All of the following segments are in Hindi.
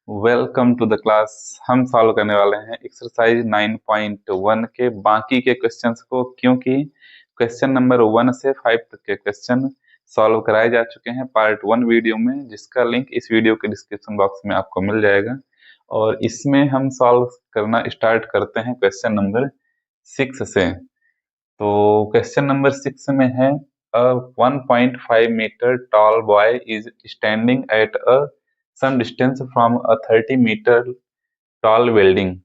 Welcome to the class. हम सॉल्व करने वाले हैं एक्सरसाइज 9.1 के बाकी के क्वेश्चंस को, क्योंकि क्वेश्चन नंबर 1 से 5 तक के क्वेश्चन सॉल्व कराए जा चुके हैं पार्ट 1 वीडियो में, जिसका लिंक इस वीडियो के डिस्क्रिप्शन बॉक्स में आपको मिल जाएगा। और इसमें हम सॉल्व करना स्टार्ट करते हैं क्वेश्चन नंबर 6 से। तो क्वेश्चन नंबर 6 में है, a 1.5 meter tall boy is standing at a some distance from a 30 meter tall building.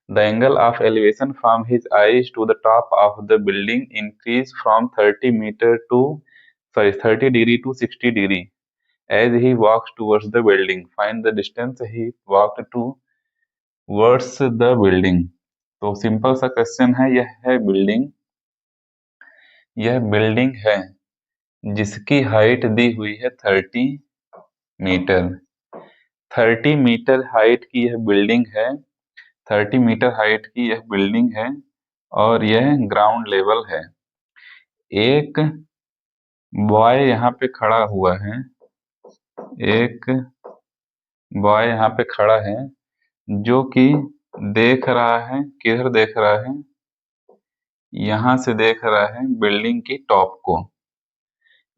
The angle of elevation from his eyes to the top of the building increase from 30 degree to 60 degree as he walks towards the building. Find the distance he walked towards the building. तो सिंपल सा क्वेश्चन है। यह बिल्डिंग है जिसकी हाइट दी हुई है 30 मीटर। 30 मीटर हाइट की यह बिल्डिंग है। 30 मीटर हाइट की यह बिल्डिंग है और यह ग्राउंड लेवल है। एक बॉय यहाँ पे खड़ा हुआ है। एक बॉय यहाँ पे खड़ा है जो कि देख रहा है, किधर देख रहा है, यहाँ से देख रहा है बिल्डिंग की टॉप को।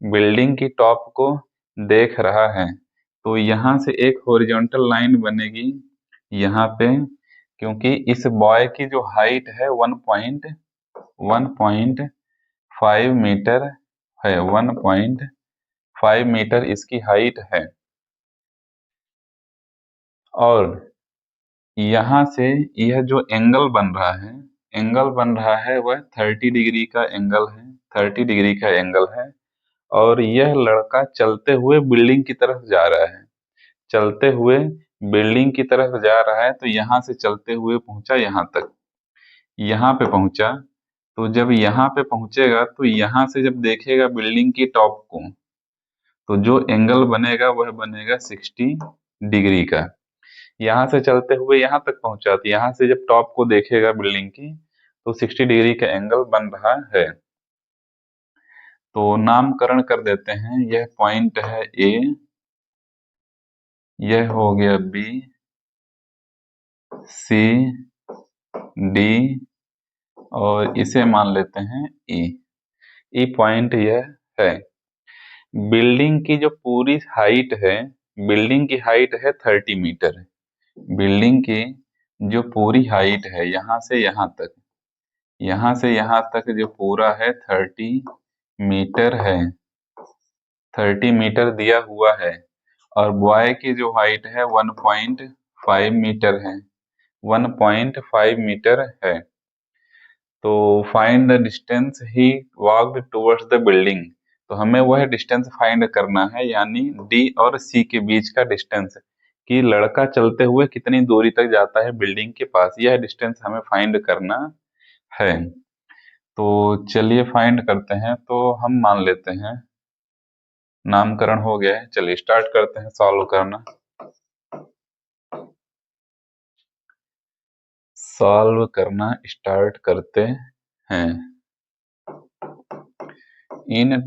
बिल्डिंग की टॉप को देख रहा है तो यहाँ से एक हॉरिजॉन्टल लाइन बनेगी यहाँ पे, क्योंकि इस बॉय की जो हाइट है 1.5 मीटर है। 1.5 मीटर इसकी हाइट है और यहाँ से यह जो एंगल बन रहा है वह 30 डिग्री का एंगल है। 30 डिग्री का एंगल है और यह लड़का चलते हुए बिल्डिंग की तरफ जा रहा है। चलते हुए बिल्डिंग की तरफ जा रहा है तो यहाँ से चलते हुए पहुंचा यहाँ तक। यहाँ पे पहुंचा तो जब यहाँ पे पहुंचेगा तो यहाँ से जब देखेगा बिल्डिंग की टॉप को तो जो एंगल बनेगा वह बनेगा 60 डिग्री का। यहाँ से चलते हुए यहाँ तक पहुंचा तो यहाँ से जब टॉप को देखेगा बिल्डिंग की तो 60 डिग्री का एंगल बन रहा है। तो नामकरण कर देते हैं। यह पॉइंट है ए, यह हो गया बी, सी, डी और इसे मान लेते हैं ई। ई पॉइंट यह है। बिल्डिंग की जो पूरी हाइट है, बिल्डिंग की हाइट है 30 मीटर। बिल्डिंग की जो पूरी हाइट है यहाँ से यहाँ तक, यहाँ से यहाँ तक जो पूरा है 30 मीटर है। 30 मीटर दिया हुआ है और बॉय की जो हाइट है 1.5 मीटर है। 1.5 मीटर है। तो find the distance he walked towards the building. तो हमें वह डिस्टेंस फाइंड करना है, यानी डी और सी के बीच का डिस्टेंस, कि लड़का चलते हुए कितनी दूरी तक जाता है बिल्डिंग के पास। यह डिस्टेंस हमें फाइंड करना है। तो चलिए फाइंड करते हैं। तो हम मान लेते हैं नामकरण हो गया है। चलिए स्टार्ट करते हैं सॉल्व करना। सॉल्व करना स्टार्ट करते हैं। इन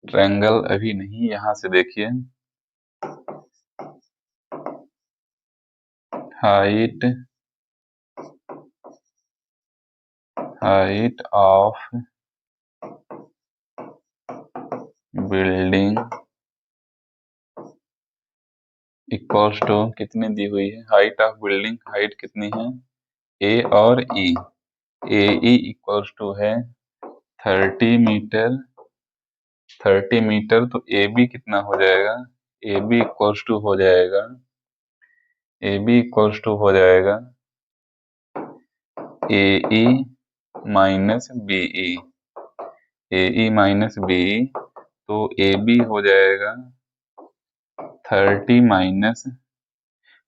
ट्रायंगल अभी नहीं, यहां से देखिए height of building equals to कितनी दी हुई है। हाइट ऑफ बिल्डिंग, हाइट कितनी है, ए और ई। ए ई इक्वल्स टू है 30 मीटर। 30 मीटर तो ए बी कितना हो जाएगा, ए बी इक्वल्स टू हो जाएगा, ए बी इक्वल्स टू हो जाएगा ए ई माइनस बी ई। ए ई माइनस बी ई, तो ए बी हो जाएगा 30 माइनस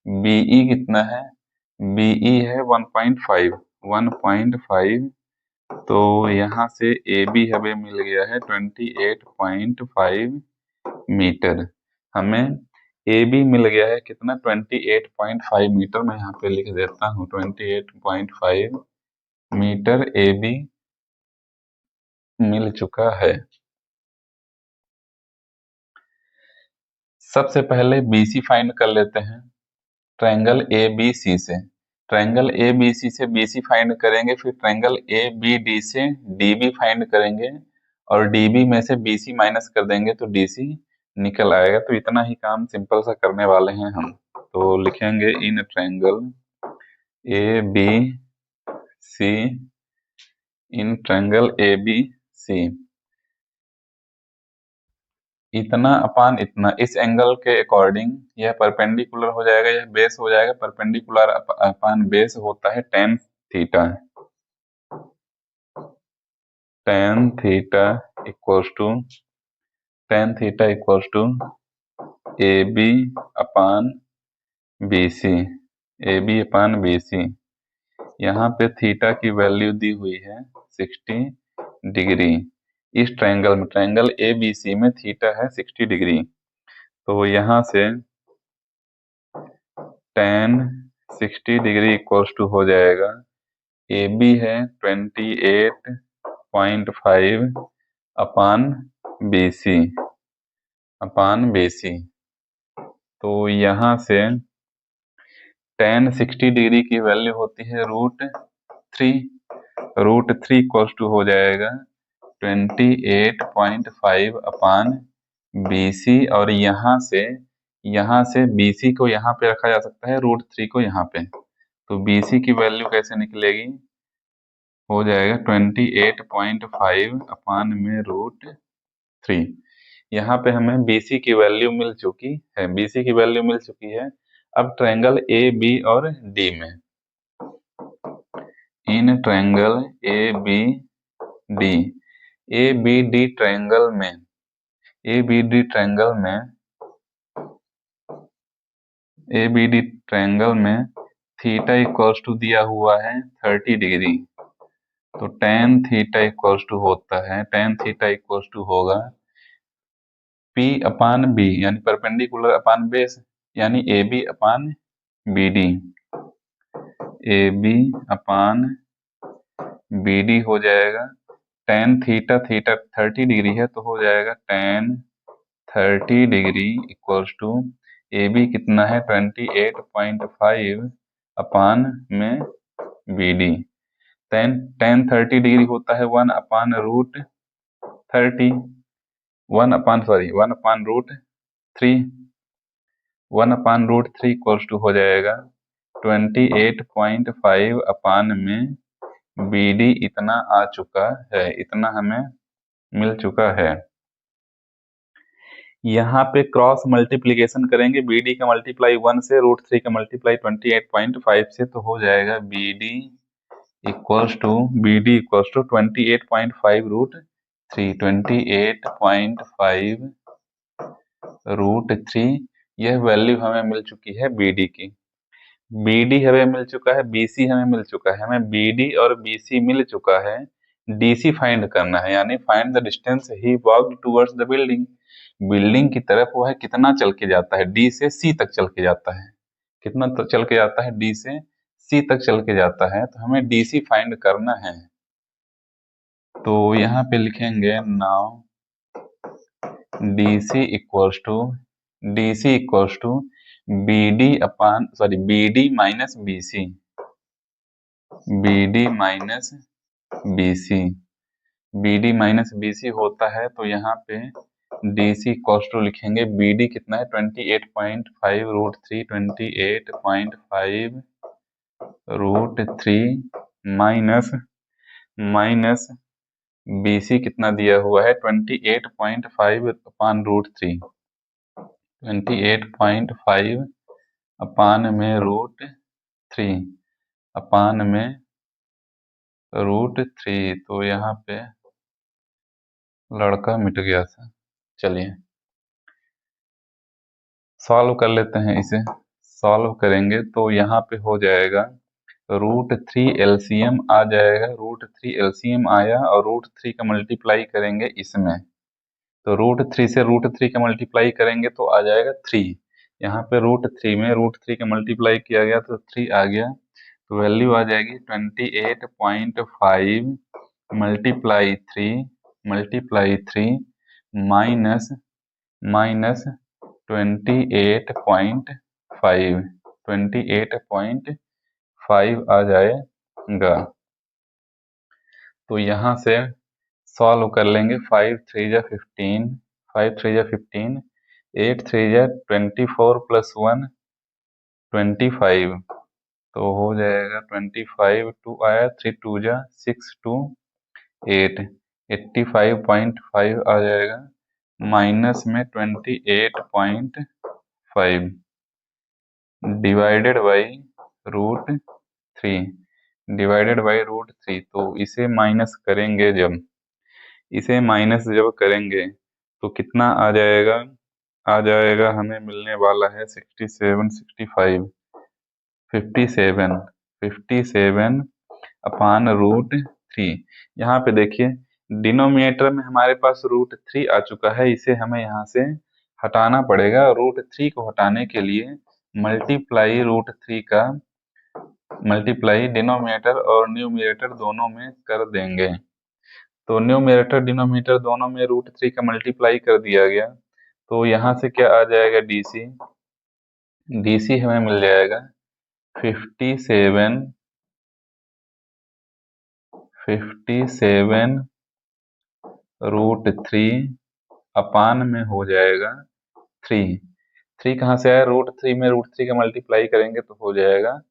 बीई कितना है, बीई है 1.5। 1.5 तो यहाँ से ए बी हमें मिल गया है 28.5 मीटर। हमें ए बी मिल गया है कितना, 28.5 मीटर। मैं यहाँ पे लिख देता हूँ 28.5 मीटर ए बी मिल चुका है। सबसे पहले BC फाइंड कर लेते हैं ट्रायंगल ABC से। ट्रायंगल ABC से BC फाइंड करेंगे, फिर ट्रायंगल ABD से DB फाइंड करेंगे और DB में से BC माइनस कर देंगे तो DC निकल आएगा। तो इतना ही काम सिंपल सा करने वाले हैं हम। तो लिखेंगे इन ट्रायंगल ABC, इन ट्रायंगल ABC इतना अपान इतना, इस एंगल के अकॉर्डिंग यह परपेंडिकुलर हो जाएगा, यह बेस हो जाएगा। परपेंडिकुलर अपान बेस होता है tan theta. tan theta equals to AB upon BC, AB upon BC। यहाँ पे थीटा की वैल्यू दी हुई है 60 डिग्री। इस ट्रायंगल में, ट्रायंगल ABC में थीटा है 60 डिग्री। तो यहाँ से tan 60 डिग्री इक्वल्स टू हो जाएगा, AB है 28.5 अपान BC। तो यहाँ से tan 60 डिग्री की वैल्यू होती है √3 इक्वल्स टू हो जाएगा 28.5 अपान BC। और यहाँ से BC को यहाँ पे रखा जा सकता है, √3 को यहाँ पे। तो BC की वैल्यू कैसे निकलेगी, हो जाएगा 28.5 अपान में √3। यहाँ पे हमें BC की वैल्यू मिल चुकी है। अब ट्रायंगल AB और D में, इन ट्रायंगल ABD ट्रायंगल में थीटा इक्वल्स टू दिया हुआ है 30 डिग्री। तो tan थीटा इक्वल्स टू होगा P अपान B, यानी परपेंडिकुलर अपान बेस, यानी AB अपान BD हो जाएगा। tan थीटा 30 डिग्री है तो हो जाएगा tan 30 degree equals to AB कितना है 28.5 अपान में BD। tan 30 डिग्री होता है 1 अपान √3 इक्वल्स टू हो जाएगा 28.5 अपान में BD। इतना आ चुका है, इतना हमें मिल चुका है। यहाँ पे क्रॉस मल्टीप्लीकेशन करेंगे, BD का मल्टीप्लाई 1 से, √3 का मल्टीप्लाई 28.5 से, तो हो जाएगा BD इक्वल्स टू 28.5 √3। यह वैल्यू हमें मिल चुकी है BD की। BD हमें मिल चुका है, BC हमें मिल चुका है। हमें BD और BC मिल चुका है, DC फाइंड करना है, यानी find the distance he walked towards the building की तरफ वह कितना चल के जाता है, D से C तक चल के जाता है। कितना चल के जाता है, D से C तक चल के जाता है। तो हमें DC फाइंड करना है। तो यहाँ पे लिखेंगे now DC equals to BD minus BC होता है। तो यहाँ पे DC इक्वल्स टू लिखेंगे, BD कितना है 28.5 √3, 28.5 √3 माइनस BC कितना दिया हुआ है 28.5 अपान √3, 28.5 अपान में √3 अपान में √3। तो यहाँ पे लड़का मिट गया था। चलिए सॉल्व कर लेते हैं, इसे सॉल्व करेंगे तो यहाँ पे हो जाएगा √3 LCM आ जाएगा। √3 LCM आया और √3 का मल्टीप्लाई करेंगे इसमें, तो √3 से √3 का मल्टीप्लाई करेंगे तो आ जाएगा 3। यहाँ पे √3 में √3 का मल्टीप्लाई किया गया तो 3 आ गया। तो वैल्यू आ जाएगी 28.5 मल्टीप्लाई 3 माइनस 28.5 28.5 आ जाएगा। तो यहाँ से सॉल्व कर लेंगे। 5 3 जा 15, 5 3 जा 15, 8 3 जा 24 प्लस 1 25, तो हो जाएगा 25, 2 आया, 3 2 जा 6 2 8, 85.5 आ जाएगा, माइनस में 28.5 डिवाइडेड बाई √3, डिवाइडेड बाई √3। तो इसे माइनस करेंगे, जब इसे माइनस जब करेंगे तो कितना आ जाएगा? आ जाएगा, हमें मिलने वाला है 67 65 57 57 अपान √3। यहाँ पे देखिए डिनोमिनेटर में हमारे पास √3 आ चुका है, इसे हमें यहाँ से हटाना पड़ेगा। √3 को हटाने के लिए मल्टीप्लाई √3 का मल्टीप्लाई डिनोमिनेटर और न्यूमरेटर दोनों में कर देंगे। तो न्यूमरेटर डिनोमिनेटर दोनों में √3 का मल्टीप्लाई कर दिया गया, तो यहाँ से क्या आ जाएगा? DC हमें मिल जाएगा 57 √3 अपान में हो जाएगा 3 कहाँ से आया? √3 में √3 का मल्टीप्लाई करेंगे तो हो जाएगा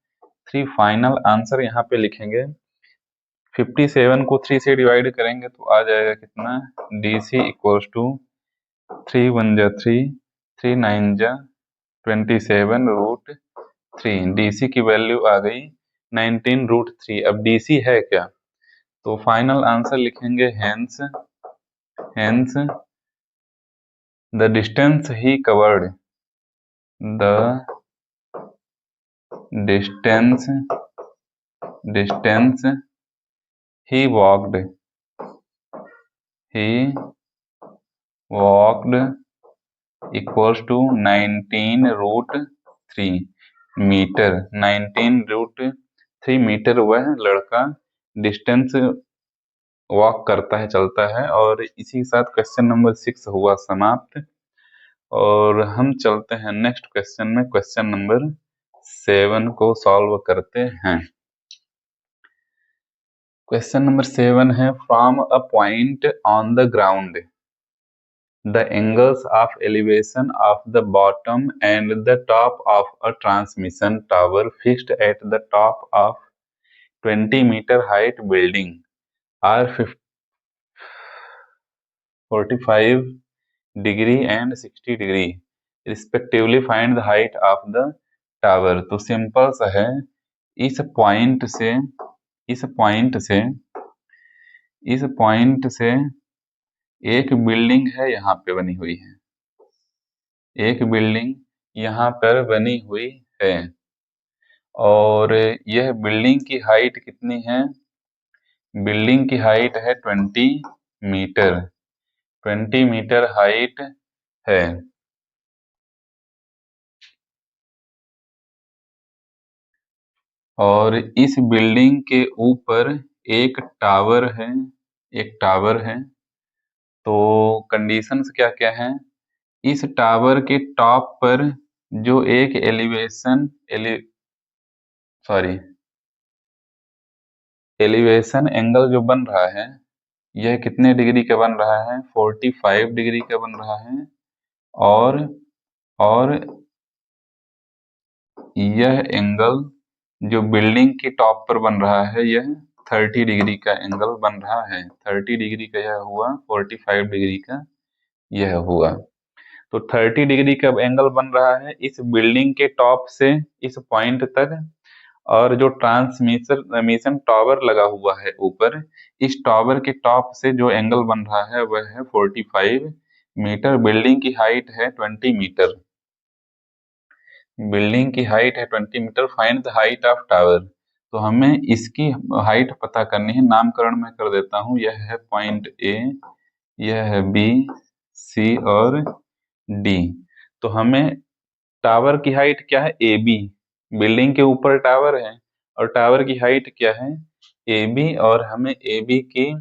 3। फाइनल आंसर यहाँ पे लिखेंगे। 57 को 3 से डिवाइड करेंगे तो आ जाएगा कितना? DC इक्वल्स टू 3 1 जा 3, 3 9 जा 27 √3। DC की वैल्यू आ गई 19 √3। अब DC है क्या? तो फाइनल आंसर लिखेंगे hence the distance he covered, the distance he walked equals to 19 √3 metre. 19 √3 metre वह लड़का डिस्टेंस वॉक करता है, चलता है। और इसी के साथ क्वेश्चन नंबर 6 हुआ समाप्त। और हम चलते हैं नेक्स्ट क्वेश्चन में, क्वेश्चन नंबर 7 को सॉल्व करते हैं। क्वेश्चन नंबर 7 है, from a point on the ground the angles of elevation of the bottom and the top of a transmission tower fixed at the top of 20-meter height building are 45 degree and 60 degree respectively. Find the height of the tower। तो सिंपल सा है, इस पॉइंट से एक बिल्डिंग है यहाँ पे बनी हुई है, एक बिल्डिंग यहाँ पर बनी हुई है, और यह बिल्डिंग की हाइट कितनी है? बिल्डिंग की हाइट है 20 मीटर, 20 मीटर हाइट है। और इस बिल्डिंग के ऊपर एक टावर है, तो कंडीशंस क्या क्या हैं? इस टावर के टॉप पर जो एक एलिवेशन एंगल जो बन रहा है, यह कितने डिग्री का बन रहा है? 45 डिग्री का बन रहा है। और यह एंगल जो बिल्डिंग के टॉप पर बन रहा है, यह 30 डिग्री का एंगल बन रहा है। 30 डिग्री का यह हुआ, 45 डिग्री का यह हुआ। तो 30 डिग्री का एंगल बन रहा है इस बिल्डिंग के टॉप से इस पॉइंट तक। और जो ट्रांसमिशन टावर लगा हुआ है ऊपर, इस टावर के टॉप से जो एंगल बन रहा है वह है 45 मीटर। बिल्डिंग की हाइट है 20 मीटर, बिल्डिंग की हाइट है 20 metre. Find the height of tower. तो हमें इसकी हाइट पता करनी है। नामकरण मैं कर देता हूँ, यह है पॉइंट ए, यह है बी, सी और डी। तो हमें टावर की हाइट क्या है? A B. बिल्डिंग के ऊपर टावर है और टावर की हाइट क्या है? A B. और हमें ए बी की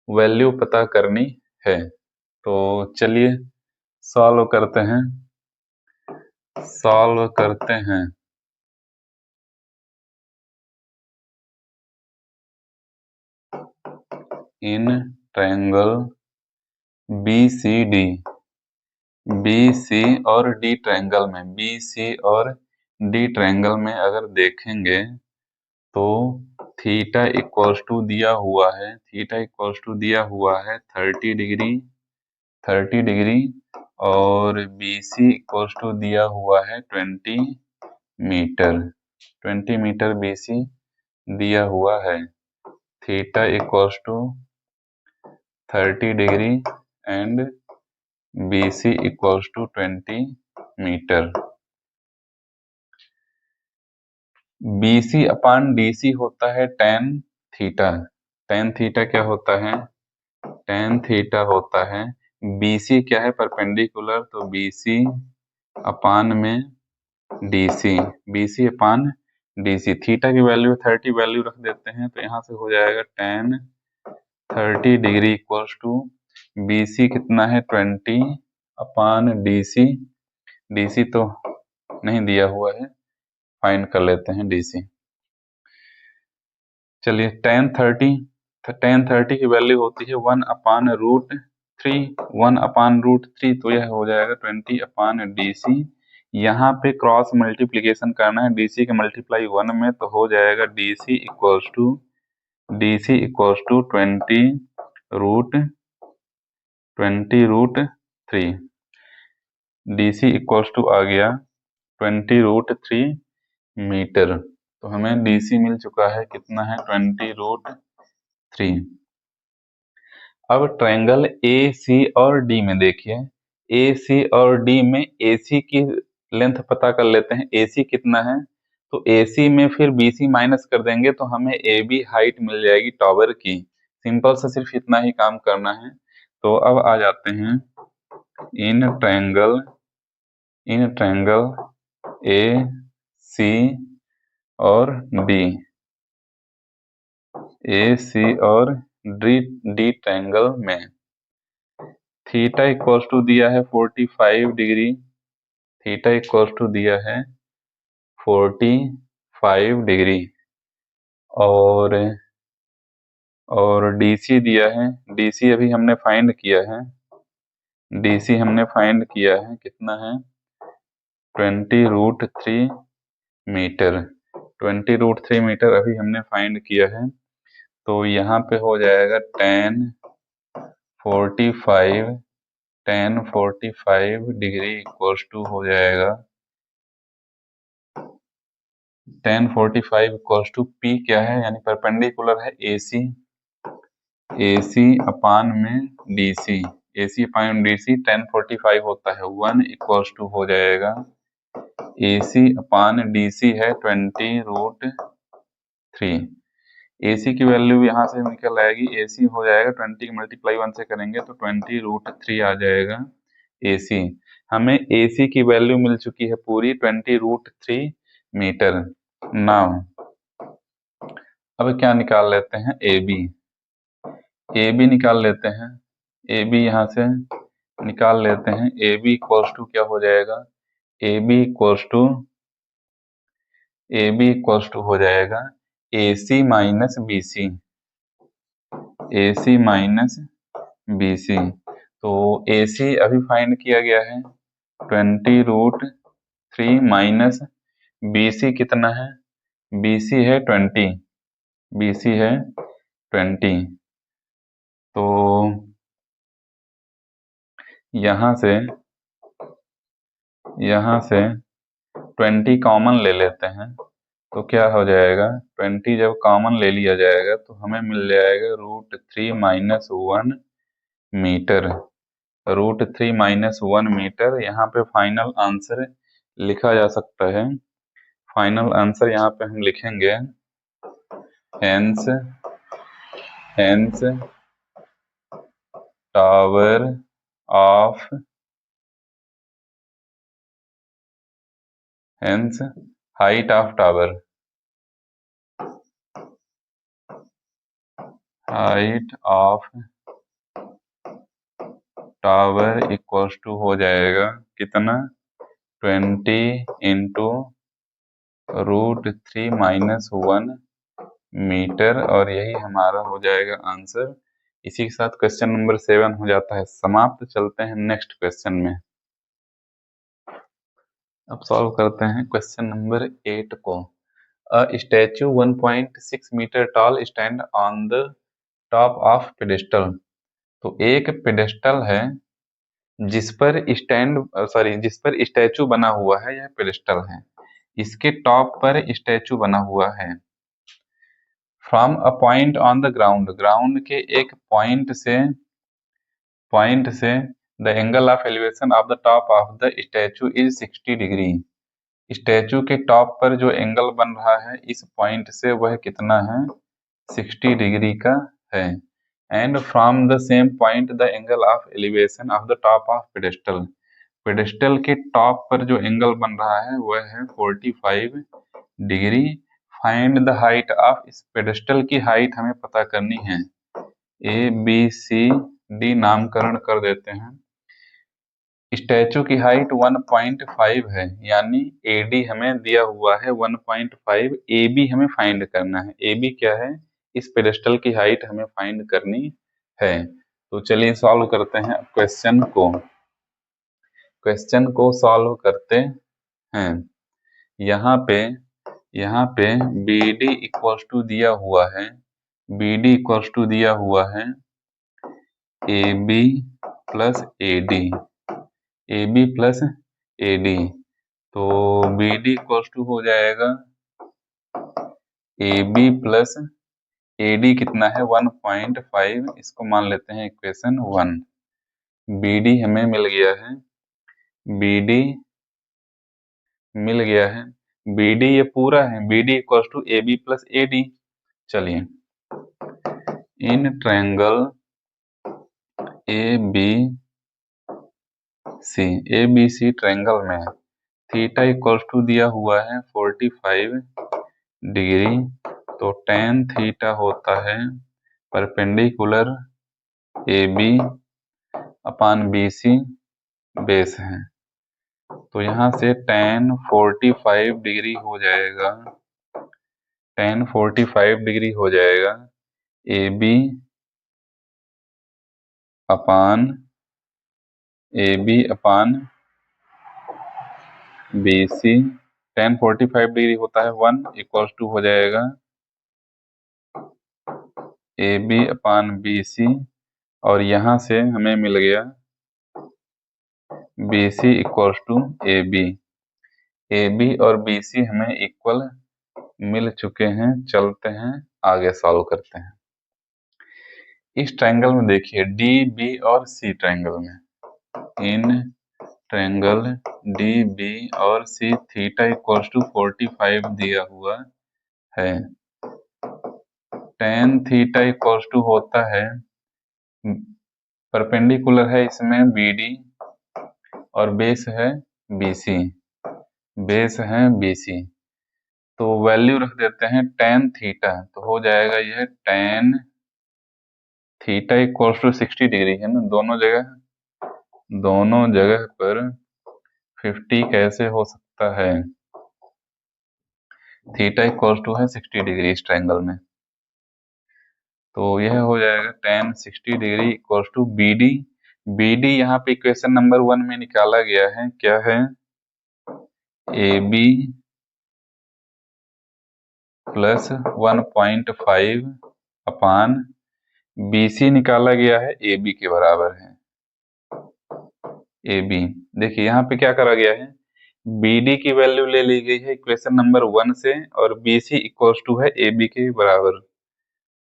वैल्यू पता करनी है। तो चलिए सॉल्व करते हैं, सॉल्व करते हैं। इन ट्रायंगल BCD, BC और D ट्रायंगल में, BC और D ट्रायंगल में अगर देखेंगे तो थीटा इक्वल्स टू दिया हुआ है, थीटा इक्वल्स टू दिया हुआ है 30 डिग्री, 30 डिग्री, और BC इक्वल्स टू दिया हुआ है 20 मीटर, 20 मीटर BC दिया हुआ है। Theta equals to 30 degree and BC equals to 20 metre. BC upon DC होता है tan थीटा, tan थीटा क्या होता है, tan थीटा होता है, BC क्या है परपेंडिकुलर, तो BC अपान में DC, BC upon DC, theta की वैल्यू 30 वैल्यू रख देते हैं तो यहाँ से हो जाएगा tan 30 degree equals to BC कितना है 20 अपान DC, DC तो नहीं दिया हुआ है, फाइंड कर लेते हैं DC। चलिए tan 30 की वैल्यू होती है 1 अपान रूट 3, 1 अपान रूट 3, तो यह हो जाएगा 20 अपान DC। यहाँ पे क्रॉस मल्टीप्लीकेशन करना है, DC के मल्टीप्लाई 1 में, तो हो जाएगा DC equals to 20 root 3, DC equals to आ गया 20 रूट 3 मीटर। तो हमें DC मिल चुका है, कितना है 20 रूट 3। अब ट्रायंगल AC और D में देखिए, AC और D में AC की लेंथ पता कर लेते हैं, AC कितना है, तो AC में फिर BC माइनस कर देंगे तो हमें AB हाइट मिल जाएगी टॉवर की। सिंपल से सिर्फ इतना ही काम करना है। तो अब आ जाते हैं इन ट्रायंगल AC और D, AC और D ट्रायंगल में थीटा इक्वल्स टू दिया है 45 डिग्री, थीटा इक्वल्स टू दिया है 45 डिग्री, और DC दिया है, DC अभी हमने फाइंड किया है, DC हमने फाइंड किया है कितना है 20 रूट 3 मीटर, 20 रूट 3 मीटर अभी हमने फाइंड किया है। तो यहाँ पे हो जाएगा tan 45 डिग्री इक्वल्स टू हो जाएगा tan 45 इक्वल्स टू P क्या है, यानी परपेंडिकुलर है AC अपान में DC, AC अपान DC tan 45 होता है 1 इक्वल्स टू हो जाएगा AC अपान DC है 20 रूट 3। AC की वैल्यू यहाँ से निकल आएगी, AC हो जाएगा 20 की मल्टीप्लाई 1 से करेंगे तो 20 रूट 3 आ जाएगा AC। हमें AC की वैल्यू मिल चुकी है पूरी 20 रूट 3 मीटर। नाउ अब क्या निकाल लेते हैं AB निकाल लेते हैं, AB यहाँ से निकाल लेते हैं। AB इक्वल्स टू क्या हो जाएगा, AB इक्वल्स टू हो जाएगा AC minus BC, AC minus BC। तो AC अभी फाइंड किया गया है 20 रूट 3 माइनस BC कितना है, BC है 20, BC है 20। तो यहाँ से 20 कॉमन ले लेते हैं तो क्या हो जाएगा, 20 जब कॉमन ले लिया जाएगा तो हमें मिल जाएगा root 3 minus 1 metre, root 3 minus 1 metre. यहाँ पे फाइनल आंसर लिखा जा सकता है, फाइनल आंसर यहाँ पे हम लिखेंगे hence tower of hence height of tower, height of tower equals to हो जाएगा कितना, 20 इंटू √3 - 1 मीटर, और यही हमारा हो जाएगा आंसर। इसी के साथ क्वेश्चन नंबर 7 हो जाता है समाप्त। चलते हैं नेक्स्ट क्वेश्चन में। अब सॉल्व करते हैं क्वेश्चन नंबर 8 को। A statue 1.6 metre tall stand on the top of pedestal. तो एक पेडेस्टल है जिस पर जिस पर स्टैचू बना हुआ है, यह पेडेस्टल है, इसके टॉप पर स्टैचू बना हुआ है। From a point on the ground, ground के एक पॉइंट से the angle of elevation of the top of the statue is 60 degree. Statue के टॉप पर जो एंगल बन रहा है इस पॉइंट से, वह कितना है, 60 डिग्री का है। And from the same point the angle of elevation of the top of pedestal, pedestal के टॉप पर जो एंगल बन रहा है वह है 45 degree. Find the height of, इस पेडेस्टल की हाइट हमें पता करनी है। ABCD नामकरण कर देते हैं। स्टैचू की हाइट 1.5 है, यानी AD हमें दिया हुआ है 1.5, AB हमें फाइंड करना है। AB क्या है, इस पेडेस्टल की हाइट हमें फाइंड करनी है। तो चलिए सॉल्व करते हैं क्वेश्चन को सॉल्व करते हैं। यहाँ पे BD इक्वल्स टू दिया हुआ है, BD इक्वल्स टू दिया हुआ है AB प्लस AD, तो BD इक्वल्स टू हो जाएगा AB प्लस AD, कितना है 1.5, इसको मान लेते हैं इक्वेशन 1। BD हमें मिल गया है, BD मिल गया है, BD ये पूरा है, BD equals to AB plus AD। चलिए, इन ट्रायंगल ABC ट्रायंगल में थीटा इक्वल्स टू दिया हुआ है 45 डिग्री, तो tan थीटा होता है perpendicular AB upon BC base है। तो यहाँ से tan 45 डिग्री हो जाएगा, tan 45 डिग्री हो जाएगा AB upon BC। tan 45 degree होता है 1 इक्वल्स टू हो जाएगा AB अपान BC, और यहाँ से हमें मिल गया BC इक्वल्स टू AB और BC हमें इक्वल मिल चुके हैं। चलते हैं आगे सॉल्व करते हैं। इस ट्रायंगल में देखिए DB और C ट्रायंगल में, इन ट्रायंगल DB और C थीटा इक्वल्स टू 45 दिया हुआ है। tan थीटा इक्वल्स टू होता है, परपेंडिकुलर है इसमें BD और बेस है BC, तो वैल्यू रख देते हैं tan थीटा, तो हो जाएगा यह tan theta equals to 60 degree है ना, दोनों जगह पर 50 कैसे हो सकता है, थीटा इक्वल्स टू है 60 डिग्री इस ट्रायंगल में, तो यह हो जाएगा tan 60 degree equals to BD यहाँ पे इक्वेशन नंबर 1 में निकाला गया है, क्या है, AB प्लस 1.5 अपान BC निकाला गया है, AB के बराबर है। AB देखिए यहाँ पे क्या करा गया है, BD की वैल्यू ले ली गई है इक्वेशन नंबर 1 से, और BC इक्वल्स टू है AB के बराबर,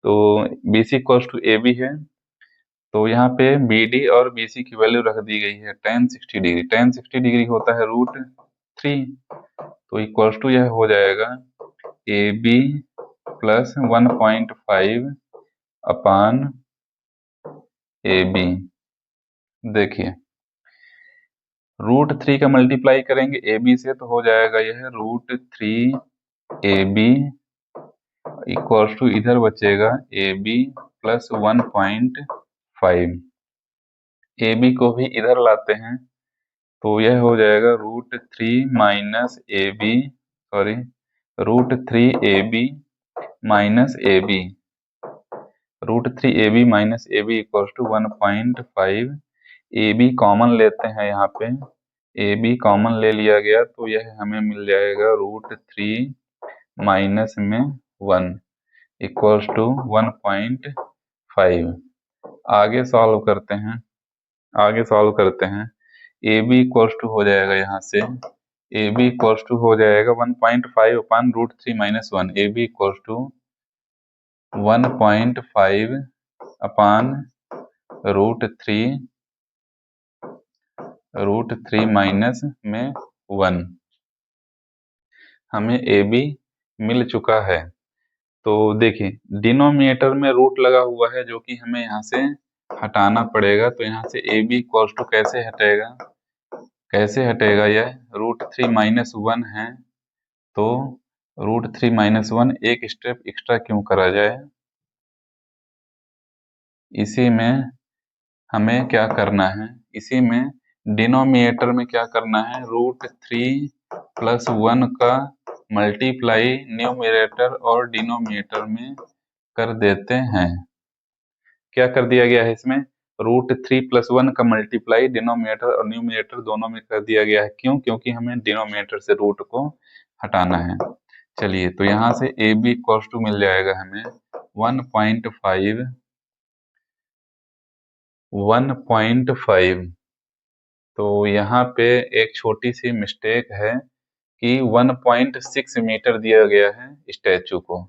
तो BC इक्वल्स टू AB है, तो यहाँ पे BD और BC की वैल्यू रख दी गई है tan 60 डिग्री। tan 60 डिग्री होता है √3, तो इक्वल्स टू यह हो जाएगा AB प्लस 1.5 अपान AB। देखिए √3 का मल्टीप्लाई करेंगे AB से, तो हो जाएगा यह √3AB इक्वल्स टू, इधर बचेगा AB प्लस 1.5, ए बी को भी इधर लाते हैं तो यह हो जाएगा √3 minus A B, sorry √3 A B minus A B, √3 A B minus A B equal to 1.5। A B common लेते हैं, यहाँ पे ए बी कॉमन ले लिया गया तो यह हमें मिल जाएगा √3 माइनस में 1 इक्वल्स टू 1.5। आगे सॉल्व करते हैं, ए बी इक्वल्स टू हो जाएगा, यहाँ से ए बी इक्वल्स टू हो जाएगा 1.5 upon √3 minus 1, A B equals to 1.5 upon √3 minus में 1। हमें ए बी मिल चुका है। तो देखिए डिनोमिनेटर में रूट लगा हुआ है जो कि हमें यहाँ से हटाना पड़ेगा। तो यहाँ से ए बी इक्वल्स टू कैसे हटेगा यह √3 माइनस 1 है, तो √3 माइनस 1 एक स्टेप एक्स्ट्रा क्यों करा जाए। इसी में हमें क्या करना है, इसी में डिनोमिनेटर में क्या करना है, √3 प्लस 1 का मल्टीप्लाई न्यूमरेटर और डिनोमिनेटर में कर देते हैं। क्या कर दिया गया है इसमें, √3 प्लस 1 का मल्टीप्लाई डिनोमिनेटर और न्यूमरेटर दोनों में कर दिया गया है। क्यों, क्योंकि हमें डिनोमिनेटर से रूट को हटाना है। चलिए तो यहाँ से ए बी इक्वल्स टू मिल जाएगा हमें 1.5। तो यहाँ पे एक छोटी सी मिस्टेक है कि 1.6 मीटर दिया गया है स्टैचू को,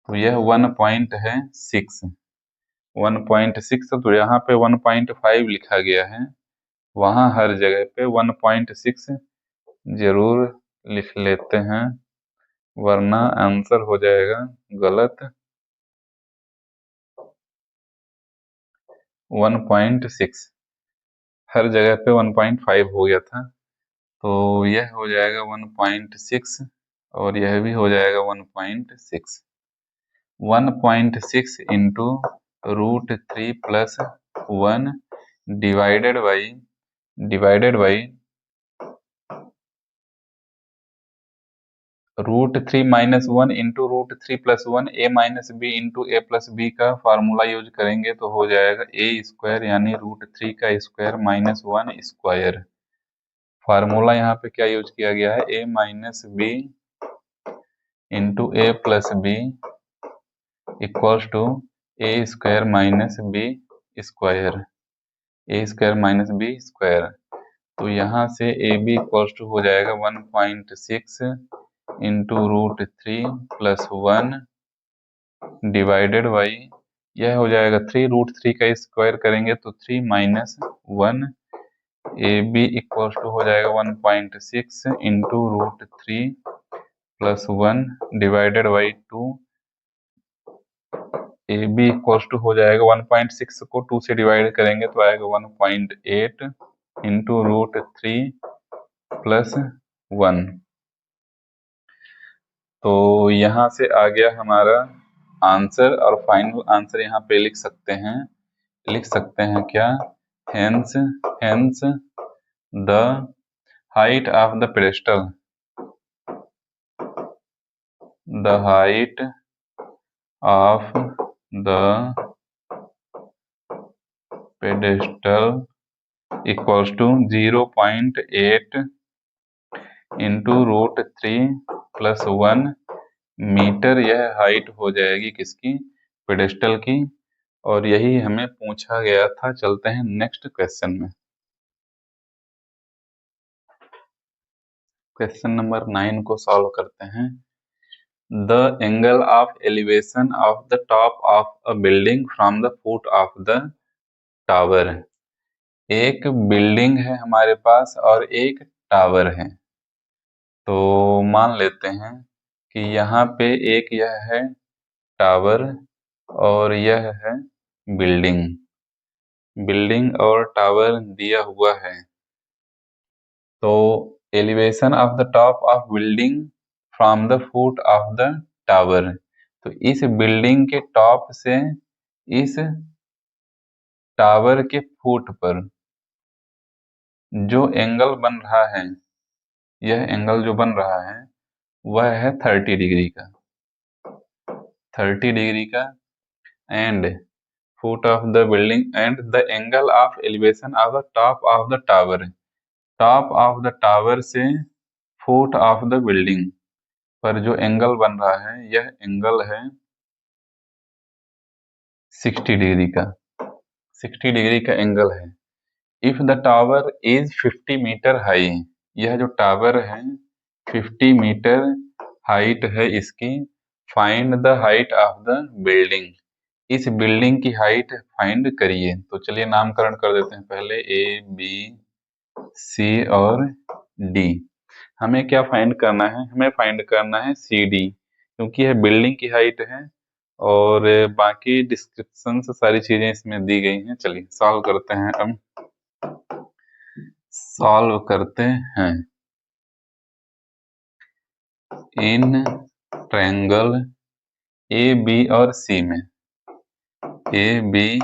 तो यह 1.6, तो यहाँ पे 1.5 लिखा गया है, वहाँ हर जगह पे 1.6 जरूर लिख लेते हैं, वरना आंसर हो जाएगा गलत। 1.6 हर जगह पे 1.5 हो गया था, तो यह हो जाएगा 1.6 और यह भी हो जाएगा 1.6। 1.6 into √3 plus 1 divided by √3 minus 1 into √3 plus 1 A minus B into A plus B का फार्मूला यूज करेंगे तो हो जाएगा ए स्क्वायर यानी √3 का स्क्वायर माइनस 1 स्क्वायर। फार्मूला यहाँ पे क्या यूज किया गया है, a minus B into A plus b equals to a square minus b square, तो यहाँ से ए बी इक्वल्स टू हो जाएगा 1.6 इंटू √3 प्लस 1 डिवाइडेड बाई, यह हो जाएगा 3, √3 का स्क्वायर करेंगे तो 3 minus 1, A B equals to हो जाएगा 1.6 into √3 plus 1 divided by 2, A B equals to हो जाएगा 1.6 को 2 से डिवाइड करेंगे तो आएगा 1.8 इंटू √3 प्लस 1। तो यहाँ से आ गया हमारा आंसर, और फाइनल आंसर यहाँ पे लिख सकते हैं क्या, hence the height of the pedestal, equals to 0.8 into √3 plus 1 metre, यह हाइट हो जाएगी किसकी, पेडेस्टल की, और यही हमें पूछा गया था। चलते हैं नेक्स्ट क्वेश्चन में। क्वेश्चन नंबर 9 को सॉल्व करते हैं। The angle of elevation of the top of a building from the foot of the tower. एक बिल्डिंग है हमारे पास और एक टावर है, तो मान लेते हैं कि यहाँ पे एक यह है टावर और यह है बिल्डिंग और टावर दिया हुआ है। तो elevation of the top of building from the foot of the tower, तो इस बिल्डिंग के टॉप से इस टावर के फुट पर जो एंगल बन रहा है, यह एंगल जो बन रहा है वह है 30 डिग्री का, 30 डिग्री का। And foot of the building and the angle of elevation of the top of the tower, top of the tower से फुट ऑफ द बिल्डिंग पर जो एंगल बन रहा है यह एंगल है 60 डिग्री का, 60 डिग्री का एंगल है। If the tower is 50 metre high, यह जो टावर है 50 मीटर हाइट है इसकी, find the height of the building, इस बिल्डिंग की हाइट फाइंड करिए। तो चलिए नामकरण कर देते हैं पहले, ए बी सी और डी। हमें क्या फाइंड करना है, हमें फाइंड करना है सी डी, क्योंकि यह बिल्डिंग की हाइट है और बाकी डिस्क्रिप्शन से सारी चीजें इसमें दी गई हैं। चलिए सॉल्व करते हैं, अब सॉल्व करते हैं। इन ट्रायंगल ए बी और सी में, ए बी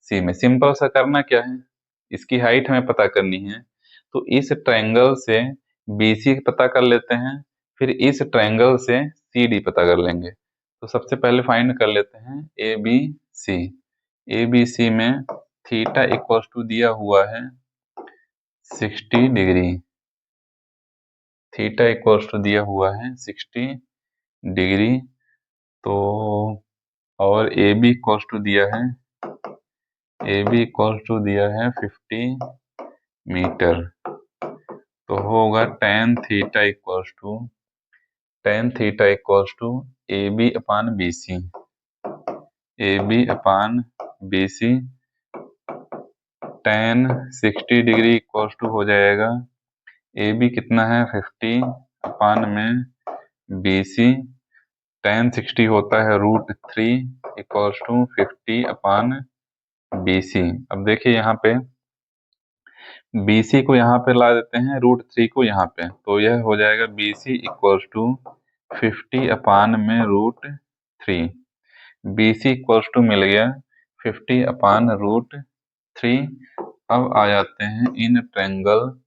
सी में सिंपल सा करना क्या है, इसकी हाइट हमें पता करनी है। तो इस ट्रायंगल से बी सी पता कर लेते हैं, फिर इस ट्रायंगल से सी डी पता कर लेंगे। तो सबसे पहले फाइंड कर लेते हैं A B C. A B C में थीटा इक्वल्स टू दिया हुआ है 60 डिग्री, थीटा इक्वल्स टू दिया हुआ है 60 डिग्री। तो और ए बी इक्वल्स टू दिया है, ए बी इक्वल्स टू दिया है 50 मीटर। तो होगा tan theta equals to, tan theta equals to A B upon B C, A B upon B C. tan 60 degree equals to हो जाएगा, ए बी कितना है 50 अपान में बी सी, tan 60 होता है √3 equals to 50 upon B C. अब देखिए यहाँ पे बी सी को यहाँ पे ला देते हैं, √3 को यहाँ पे, तो यह हो जाएगा बी सी इक्वल्स टू 50 अपान में √3, बी सी इक्वल्स टू मिल गया 50 अपान √3। अब आ जाते हैं इन ट्रायंगल,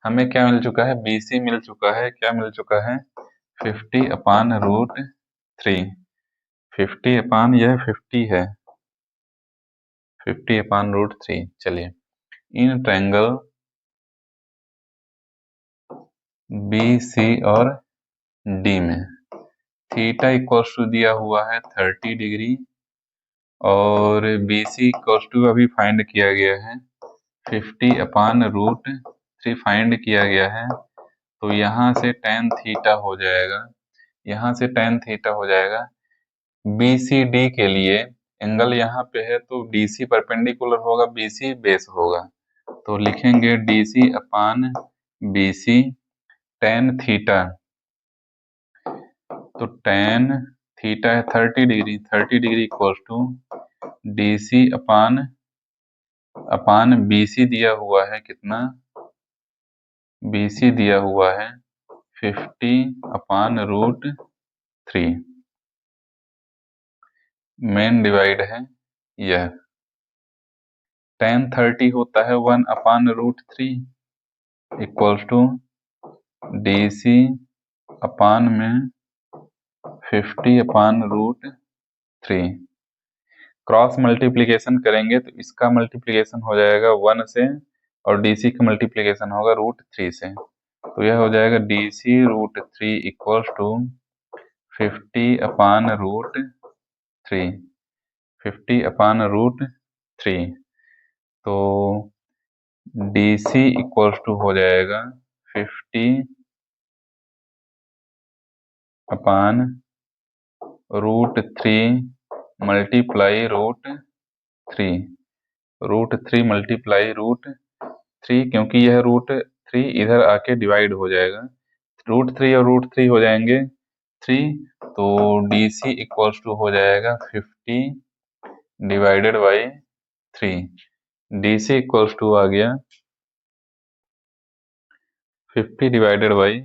हमें क्या मिल चुका है, बी सी मिल चुका है, क्या मिल चुका है 50 अपान √3, 50 अपान यह 50 है, 50 अपान √3। चलिए इन ट्रायंगल बी सी और डी में थीटा इक्वल्स टू दिया हुआ है 30 डिग्री और बी सी इक्वल्स टू अभी फाइंड किया गया है 50 अपान √3 फाइंड किया गया है। तो यहाँ से tan थीटा हो जाएगा, यहाँ से tan थीटा हो जाएगा। बी सी डी के लिए एंगल यहाँ पे है तो डी सी परपेंडिकुलर होगा, बी सी बेस होगा, तो लिखेंगे D C upon B C tan theta. तो tan थीटा है 30 degree, 30 degree equals to D C upon B C दिया हुआ है कितना, बी सी दिया हुआ है 50 अपान √3, मेन डिवाइड है यह, tan 30 होता है 1 अपान √3 इक्वल्स टू डी सी अपान में 50 अपान √3। क्रॉस मल्टीप्लीकेशन करेंगे तो इसका मल्टीप्लीकेशन हो जाएगा 1 से और डी सी का मल्टीप्लीकेशन होगा √3 से, तो यह हो जाएगा डी सी √3 इक्वल्स टू 50 अपान √3, 50 अपान √3। तो डी सी इक्वल्स टू हो जाएगा 50 अपान √3 मल्टीप्लाई √3, √3 मल्टीप्लाई √3, क्योंकि यह √3 इधर आके डिवाइड हो जाएगा, √3 और √3 हो जाएंगे 3, तो डी सी इक्वल्स टू हो जाएगा 50 divided by 3, d c equals to आ गया 50 डिवाइडेड बाई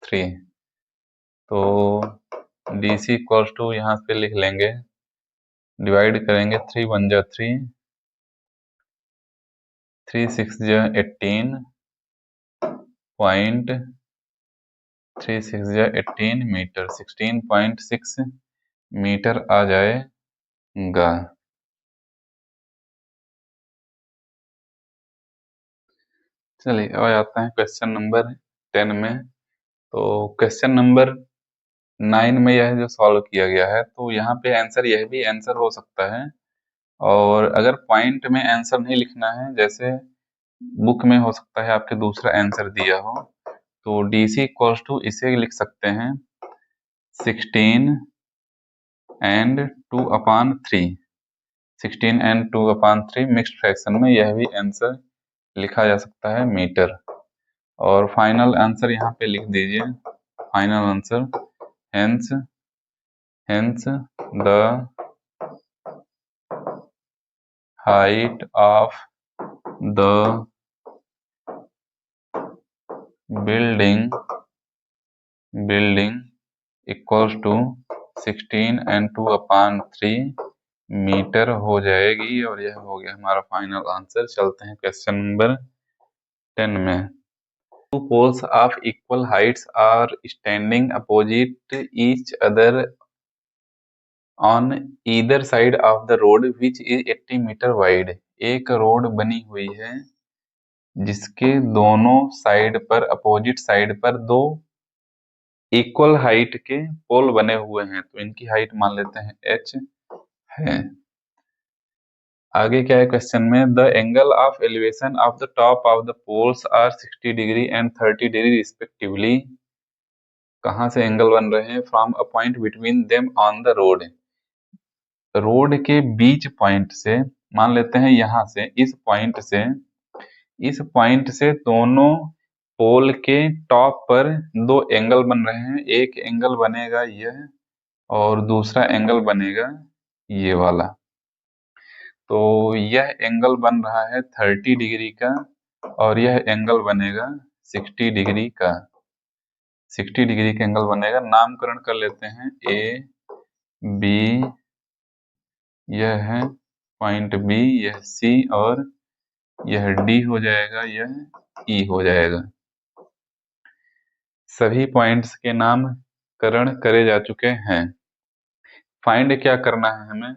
3। तो डी सी इक्वल्स टू यहाँ पे लिख लेंगे, डिवाइड करेंगे 3 × 3 3 6 18 पॉइंट 3 6 18 मीटर 16.6 मीटर आ जाएगा। चलिए अब आते हैं क्वेश्चन नंबर 10 में। तो क्वेश्चन नंबर 9 में यह जो सॉल्व किया गया है, तो यहाँ पे आंसर यह भी आंसर हो सकता है, और अगर पॉइंट में आंसर नहीं लिखना है, जैसे बुक में हो सकता है आपके दूसरा आंसर दिया हो, तो DC इक्वल्स टू इसे लिख सकते हैं 16 एंड 2/3। 16 एंड 2/3 मिक्स्ड फ्रैक्शन में यह भी आंसर लिखा जा सकता है मीटर। और फाइनल आंसर यहाँ पे लिख दीजिए, final answer hence the height of the building equals to 16 and 2/3 metre हो जाएगी। और यह हो गया हमारा फाइनल आंसर। चलते हैं क्वेश्चन नंबर 10 में। Two poles of equal heights are standing opposite each other on either side of the road which is 80 metre wide। एक रोड बनी हुई है जिसके दोनों साइड पर, अपोजिट साइड पर, दो इक्वल हाइट के पोल बने हुए हैं, तो इनकी हाइट मान लेते हैं h है। आगे क्या है क्वेश्चन में, the angle of elevation of the top of the poles are 60 degree and 30 degree respectively. कहाँ से एंगल बन रहे हैं, from a point between them on the road. Road के बीच पॉइंट से, मान लेते हैं यहाँ से, इस पॉइंट से दोनों पोल के टॉप पर दो एंगल बन रहे हैं। एक एंगल बनेगा यह और दूसरा एंगल बनेगा ये वाला। तो यह एंगल बन रहा है 30 डिग्री का और यह एंगल बनेगा 60 डिग्री का। 60 डिग्री का एंगल बनेगा। नामकरण कर लेते हैं, ए बी, यह है पॉइंट बी, यह सी, और यह डी हो जाएगा, यह ई हो जाएगा। सभी पॉइंट्स के नामकरण करे जा चुके हैं। फाइंड क्या करना है हमें,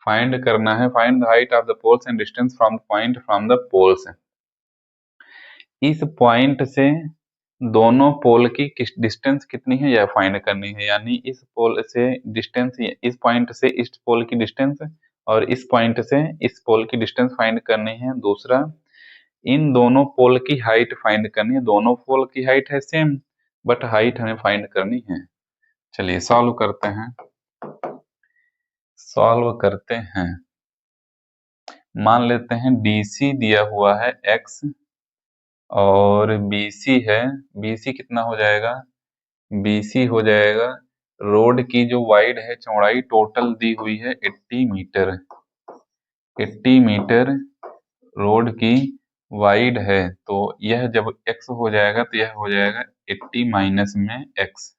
फाइंड करना है, find the height of the poles and distance from the point from the poles. इस पॉइंट से दोनों पोल की डिस्टेंस कितनी है यह फाइंड करनी है। यानी इस पोल से डिस्टेंस, इस पॉइंट से इस पोल की डिस्टेंस और इस पॉइंट से इस पोल की डिस्टेंस फाइंड करनी है। दूसरा, इन दोनों पोल की हाइट फाइंड करनी है। दोनों पोल की हाइट है सेम, बट हाइट हमें फाइंड करनी है। चलिए सॉल्व करते हैं, मान लेते हैं DC दिया हुआ है x और BC है। BC कितना हो जाएगा, BC हो जाएगा, रोड की जो वाइड है, चौड़ाई टोटल दी हुई है 80 मीटर। 80 मीटर रोड की वाइड है, तो यह जब x हो जाएगा तो यह हो जाएगा 80 माइनस में x।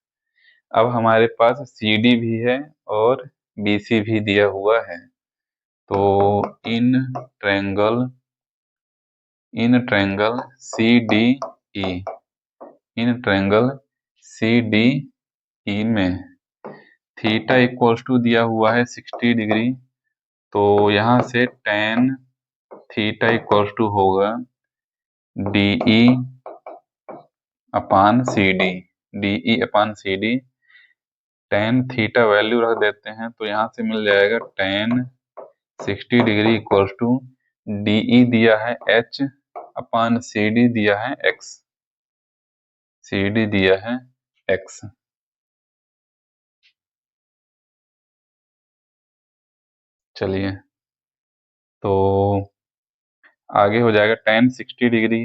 अब हमारे पास CD भी है और BC भी दिया हुआ है। तो in triangle CDE, in triangle CDE में थीटा इक्वल्स टू दिया हुआ है 60 डिग्री, तो यहाँ से tan थीटा इक्वल्स टू होगा DE अपान CD। tan थीटा वैल्यू रख देते हैं, तो यहाँ से मिल जाएगा tan 60 degree equals to DE दिया है h अपान CD दिया है x। CD दिया है x। चलिए तो आगे हो जाएगा, tan 60 डिग्री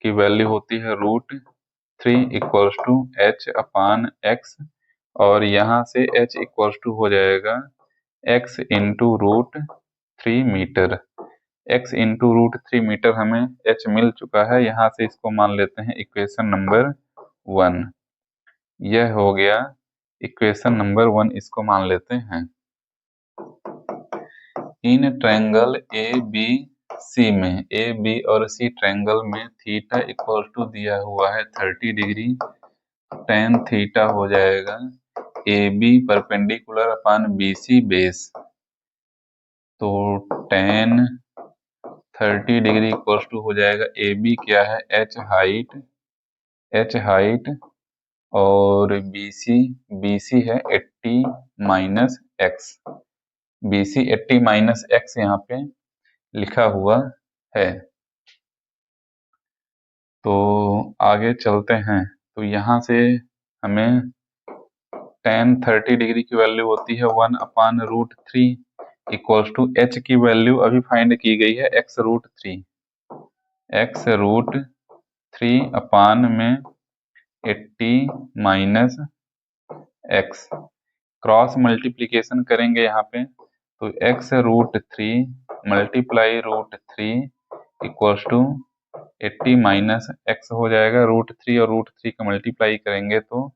की वैल्यू होती है √3 equals to h upon x, और यहाँ से h इक्वल्स टू हो जाएगा x into √3 metre. x into √3 metre हमें h मिल चुका है। यहाँ से इसको मान लेते हैं इक्वेशन नंबर 1। यह हो गया इक्वेशन नंबर 1, इसको मान लेते हैं। इन ट्रायंगल AB सी में, ए बी और सी ट्रायंगल में थीटा इक्वल टू दिया हुआ है 30 डिग्री, टेन थीटा हो जाएगा A B perpendicular upon B C base, तो टेन 30 डिग्री इक्वल टू हो जाएगा ए बी क्या है एच हाइट और बी सी है 80 minus X, B C 80 minus X यहाँ पे लिखा हुआ है। तो आगे चलते हैं, तो यहाँ से हमें tan 30 डिग्री की वैल्यू होती है 1/√3 इक्वल्स टू एच की वैल्यू अभी फाइंड की गई है x√3 अपान में 80 माइनस एक्स, क्रॉस मल्टीप्लीकेशन करेंगे यहाँ पे, तो x√3 multiply √3 equals to 80 minus X हो जाएगा, √3 और √3 का मल्टीप्लाई करेंगे तो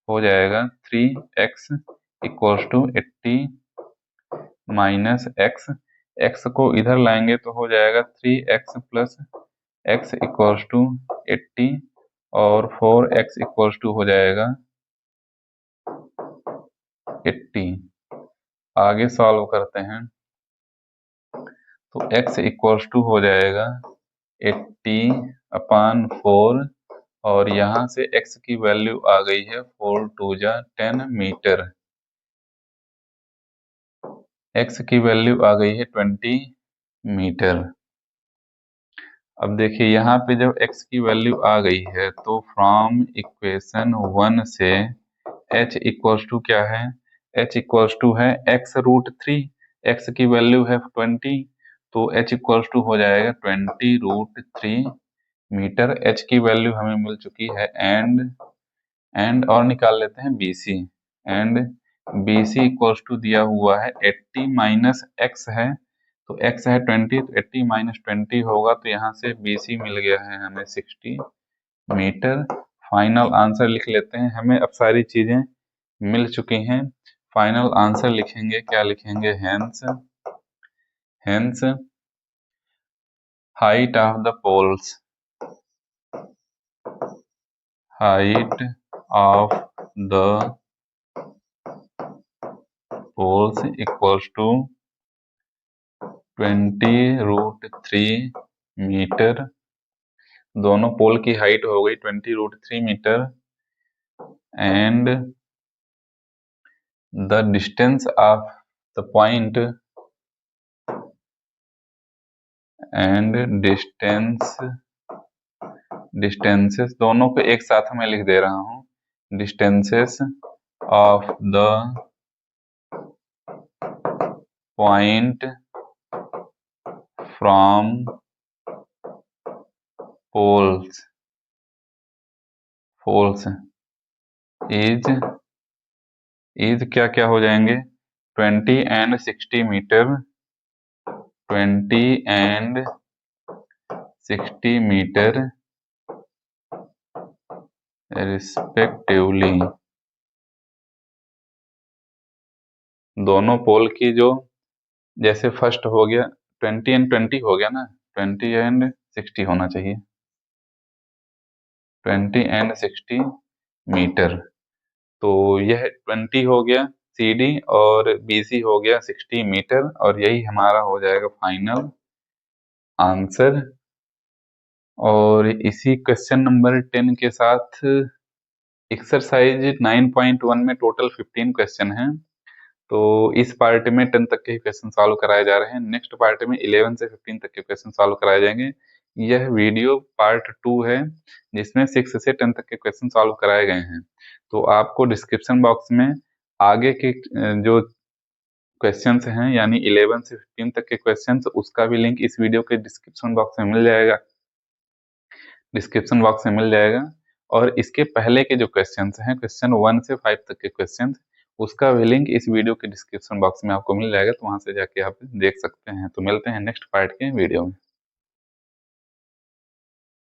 हो जाएगा 3x equals to 80 minus X, X को इधर लाएंगे तो हो जाएगा 3x plus x equals to 80 और 4x इक्वल्स टू हो जाएगा 80। आगे सॉल्व करते हैं, तो x इक्वल्स टू हो जाएगा 80/4 और यहाँ से x की वैल्यू आ गई है 4 2 जा 10 मीटर, x की वैल्यू आ गई है 20 मीटर। अब देखिए यहाँ पे जब x की वैल्यू आ गई है तो फ्रॉम इक्वेशन 1 से h इक्वल्स टू क्या है, h इक्वल्स टू है x√3, x की वैल्यू है 20 तो h इक्वल्स टू हो जाएगा 20√3 मीटर, h की वैल्यू हमें मिल चुकी है। एंड और निकाल लेते हैं BC, and BC equals to दिया हुआ है 80 माइनस एक्स है, तो x है 20 तो 80 माइनस 20 होगा, तो यहाँ से BC मिल गया है हमें 60 मीटर। फाइनल आंसर लिख लेते हैं, हमें अब सारी चीजें मिल चुकी हैं, फाइनल आंसर लिखेंगे, क्या लिखेंगे, hence height of the poles, height of the poles equals to 20√3 metre, दोनों पोल की हाइट हो गई 20√3 metre, and the distance of the point and distances दोनों को एक साथ में लिख दे रहा हूं, distances of the point from poles is क्या क्या हो जाएंगे 20 and 60 metre, 20 and 60 metre respectively, दोनों पोल की जो, जैसे फर्स्ट हो गया 20 एंड 20 हो गया ना, 20 एंड 60 होना चाहिए, 20 एंड 60 मीटर, तो यह 20 हो गया CD और BC हो गया 60 मीटर, और यही हमारा हो जाएगा फाइनल आंसर। और इसी क्वेश्चन नंबर 10 के साथ एक्सरसाइज 9.1 में टोटल 15 क्वेश्चन हैं, तो इस पार्ट में 10 तक के क्वेश्चन सॉल्व कराए जा रहे हैं, नेक्स्ट पार्ट में 11 से 15 तक के क्वेश्चन सॉल्व कराए जाएंगे। यह वीडियो पार्ट 2 है जिसमें 6 से 10 तक के क्वेश्चन सॉल्व कराए गए हैं, तो आपको डिस्क्रिप्शन बॉक्स में आगे के जो क्वेश्चंस हैं यानी 11 से 15 तक के क्वेश्चंस, उसका भी लिंक इस वीडियो के डिस्क्रिप्शन बॉक्स में मिल जाएगा, और इसके पहले के जो क्वेश्चंस हैं क्वेश्चन 1 से 5 तक के क्वेश्चंस, उसका भी लिंक इस वीडियो के डिस्क्रिप्शन बॉक्स में आपको मिल जाएगा, तो वहां से जाके आप देख सकते हैं। तो मिलते हैं नेक्स्ट पार्ट के वीडियो में।